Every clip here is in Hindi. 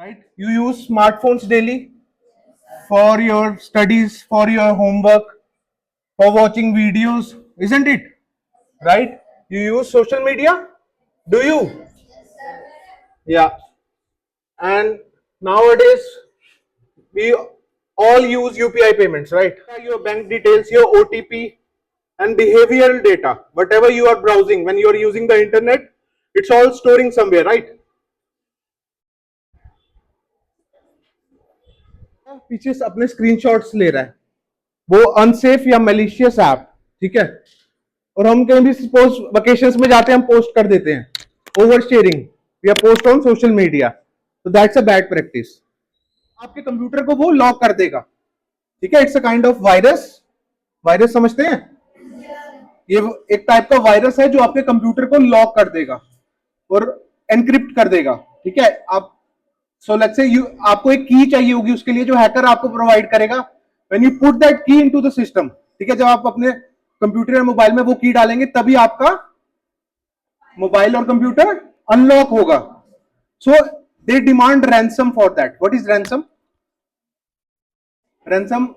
right? You use smartphones daily for your studies, for your homework, for watching videos, isn't it? Right? You use social media? Do you? Yeah. And nowadays, we all use UPI payments, right? Your bank details, your OTP, and behavioral data, whatever you are browsing, when you are using the internet, it's all storing somewhere, right? पीछे से अपने स्क्रीनशॉट्स ले रहा है, वो अनसेफ या मेलिशियस ऐप, ठीक है। और हम कहीं भी सपोज वेकेशंस में जाते हैं, हम पोस्ट कर देते हैं, ओवर शेयरिंग या पोस्ट ऑन सोशल मीडिया, तो दैट्स अ बैड प्रैक्टिस। आपके कंप्यूटर को वो लॉक कर देगा, ठीक है। It's a kind of virus. Virus समझते हैं? ये एक टाइप का वायरस है जो आपके कंप्यूटर को लॉक कर देगा और एनक्रिप्ट कर देगा, ठीक है। आप सो लेट्स से यू आपको एक की चाहिए होगी उसके लिए, जो हैकर आपको प्रोवाइड करेगा। व्हेन यू पुट दैट की इनटू द सिस्टम, ठीक है, जब आप अपने कंप्यूटर या मोबाइल में वो की डालेंगे तभी आपका मोबाइल और कंप्यूटर अनलॉक होगा। So they demand ransom for that. What is ransom? Ransom,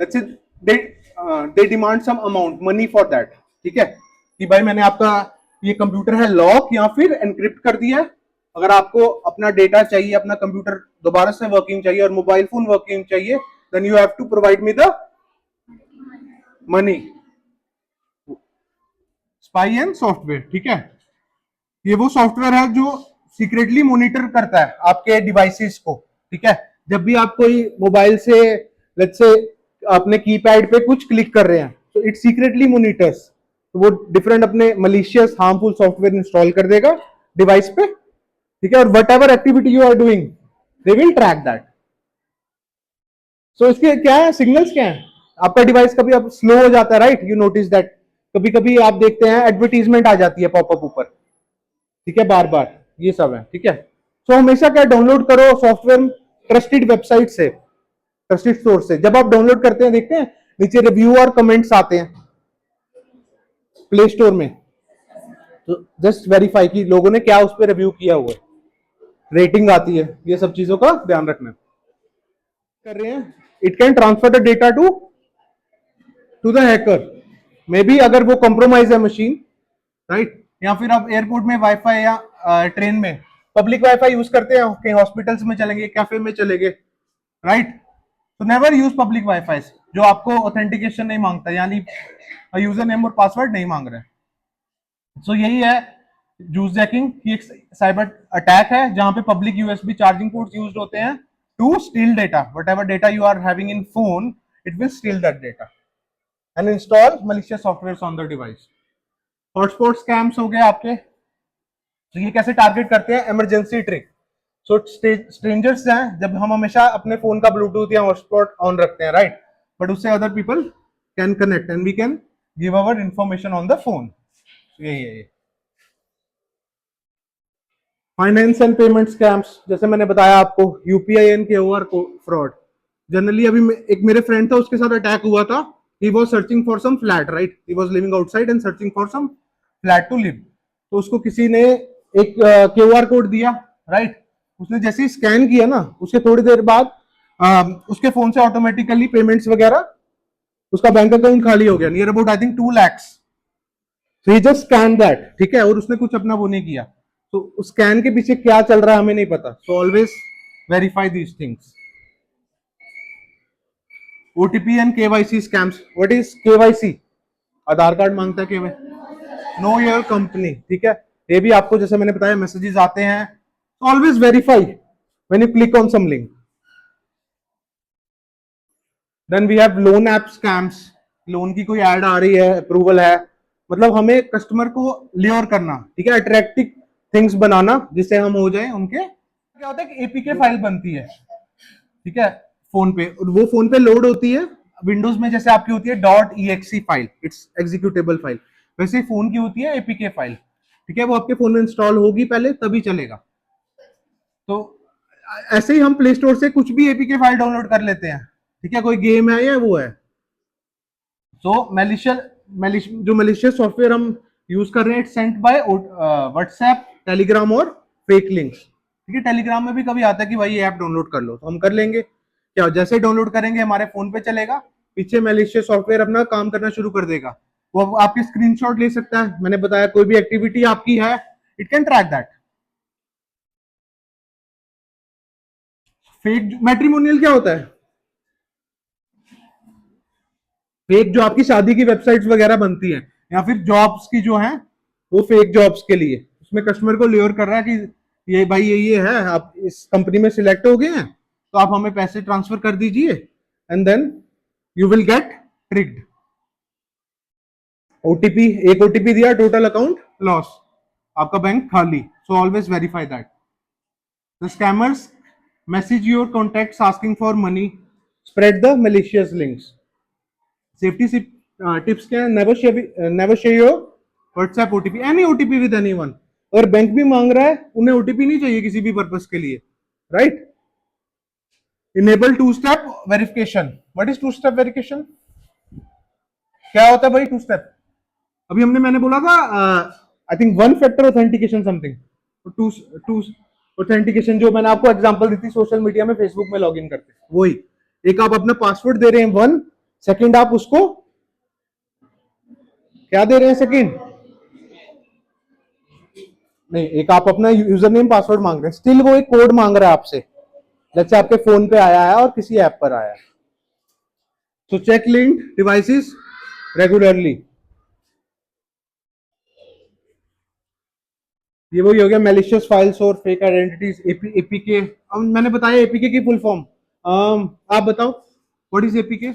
let's say they demand some amount money for that, ठीक है, कि भाई मैंने आपका ये कंप्यूटर है लॉक या फिर एनक्रिप्ट कर दिया है, अगर आपको अपना डेटा चाहिए, अपना कंप्यूटर दोबारा से वर्किंग चाहिए और मोबाइल फोन वर्किंग चाहिए, then you have to provide me the money. Spy and software, ठीक है, ये वो सॉफ्टवेयर है जो सीक्रेटली मॉनिटर करता है आपके डिवाइसेस को, ठीक है। जब भी आप कोई मोबाइल से लेट्स से अपने कीपैड पे कुछ क्लिक कर रहे हैं, तो इट सीक्रेटली मॉनिटर्स, तो वो डिफरेंट अपने मलिशियस हार्मफुल सॉफ्टवेयर इंस्टॉल कर देगा डिवाइस पे, ठीक है। और whatever activity you are doing, they will track that. So इसके क्या है, सिग्नल्स क्या है? आपका डिवाइस कभी अब स्लो हो जाता है, राइट, यू नोटिस दैट। कभी कभी आप देखते हैं एडवर्टीजमेंट आ जाती है पॉपअप ऊपर, ठीक है, बार बार, ये सब है, ठीक है। सो हमेशा क्या, डाउनलोड करो सॉफ्टवेयर ट्रस्टेड वेबसाइट से, ट्रस्टेड सोर्स से। जब आप डाउनलोड करते हैं, देखते हैं नीचे रिव्यू और कमेंट्स आते हैं प्ले स्टोर में, तो जस्ट वेरीफाई कि लोगों ने क्या उस पर रिव्यू किया हुआ है, रेटिंग आती है, ये सब चीजों का ध्यान रखना। कर रहे हैं, it can transfer the data to the hacker, maybe अगर वो कॉम्प्रोमाइज है मशीन, राइट। या फिर आप एयरपोर्ट में वाईफाई या ट्रेन में पब्लिक वाईफाई यूज करते हैं, कहीं हॉस्पिटल्स में चलेंगे, कैफे में चलेंगे, राइट। तो नेवर यूज पब्लिक वाईफाई जो आपको ऑथेंटिकेशन नहीं मांगता, यानी यूजर नेम और पासवर्ड नहीं मांग रहे। सो यही है जूस जैकिंग, की एक साइबर अटैक है जहां पे public USB charging ports used होते हैं to steal data, whatever data you are having in phone, it will steal that data and install malicious softwares on the device। Hotspot scams हो गए आपके, तो ये कैसे टारगेट करते हैं, इमरजेंसी ट्रिक। सो स्ट्रेंजर्स हैं, जब हम हमेशा अपने फोन का ब्लूटूथ या हॉटस्पॉट ऑन रखते हैं, राइट, बट उससे other people can connect and we can give our information on the phone. यही है ये। फाइनेंस एंड पेमेंट स्कैम्स, जैसे मैंने बताया आपको, UPI and QR fraud. Generally अभी एक मेरे फ्रेंड था, उसके साथ अटैक हुआ था। He was searching for some flat, right, he was living outside and searching for some flat to live. तो उसको किसी ने एक क्यूआर कोड दिया, राइट। उसने जैसे ही स्कैन किया ना, उसके थोड़ी देर बाद उसके फोन से ऑटोमेटिकली पेमेंट्स वगैरह, उसका बैंक अकाउंट खाली हो गया, near about I think 2 lakh. तो ही जस्ट स्कैन दैट, ठीक है, और उसने कुछ अपना वो नहीं किया। तो उस स्कैन के पीछे क्या चल रहा है हमें नहीं पता। सो always verify these things. OTP and KYC scams. What is KYC? Aadhaar card मांगता है केवाई, नो योर कंपनी, ठीक है। ये भी आपको जैसे मैंने बताया मैसेजेस आते हैं, तो always verify when you click on some link. Then we have loan app scams. Loan की कोई ऐड आ रही है, अप्रूवल है, मतलब हमें कस्टमर को ल्योर करना, ठीक है, अट्रैक्टिव थिंग्स बनाना जिससे हम हो जाए उनके। क्या होता है कि एपीके फाइल बनती है, ठीक है, फोन पे, और वो फोन पे लोड होती है। विंडोज में जैसे आपकी होती है dot EXE file, it's executable file, वैसे ही फोन की होती है एपीके फाइल, ठीक है। वो आपके फोन में इंस्टॉल होगी पहले, तभी चलेगा। तो ऐसे ही हम प्ले स्टोर से कुछ भी एपीके फाइल डाउनलोड कर लेते हैं, ठीक है, कोई गेम है या वो है। सो जो मैलिशियस सॉफ्टवेयर हम यूज कर रहे हैं, it's sent by WhatsApp, Telegram और फेक लिंक्स। ठीक है, टेलीग्राम में भी कभी आता है कि भाई ये ऐप डाउनलोड कर लो, तो हम कर लेंगे। क्या जैसे डाउनलोड करेंगे हमारे फोन पे चलेगा, पीछे मैलिशियस सॉफ्टवेयर अपना काम करना शुरू कर देगा। वो आपके स्क्रीनशॉट ले सकता है, मैंने बताया कोई भी एक्टिविटी आपकी है, it can track that. Fake matrimonial क्या होता है? फेक जो आपकी शादी की वेबसाइट्स वगैरह बनती है, या फिर जॉब्स की जो है, वो फेक जॉब्स के लिए उसमें कस्टमर को ल्योर कर रहा है कि ये भाई ये है, आप इस कंपनी में सिलेक्ट हो गए हैं, तो आप हमें पैसे ट्रांसफर कर दीजिए, and then you will get tricked. OTP, एक ओटीपी दिया, टोटल अकाउंट लॉस, आपका बैंक खाली। So always verify that. The scammers message your contacts asking for money, spread the malicious links. Safety tips क्या है? Never share your WhatsApp OTP, any OTP with anyone. अगर बैंक भी मांग रहा है, उन्हें ओटीपी नहीं चाहिए किसी भी पर्पस के लिए, right? Enable two step verification. What is two step verification? क्या होता है भाई टू स्टेप? अभी मैंने बोला था I think one factor authentication something, two two authentication जो मैंने आपको एग्जांपल दी थी सोशल मीडिया में, फेसबुक में लॉगिन करते, वही। एक आप अपना पासवर्ड दे रहे हैं वन, सेकंड आप उसको क्या दे रहे हैं? सेकंड नहीं, एक आप अपना यूजर नेम पासवर्ड मांग रहे हैं, स्टिल वो एक कोड मांग रहा है आपसे, जैसे आपके फोन पे आया है और किसी ऐप पर आया है। तो चेक लिंक डिवाइसेस रेगुलरली। ये वही हो गया मैलिशियस फाइल्स और फेक आइडेंटिटीज। एपीके, मैंने बताया एपीके की फुल फॉर्म। आप बताओ व्हाट इज एपीके?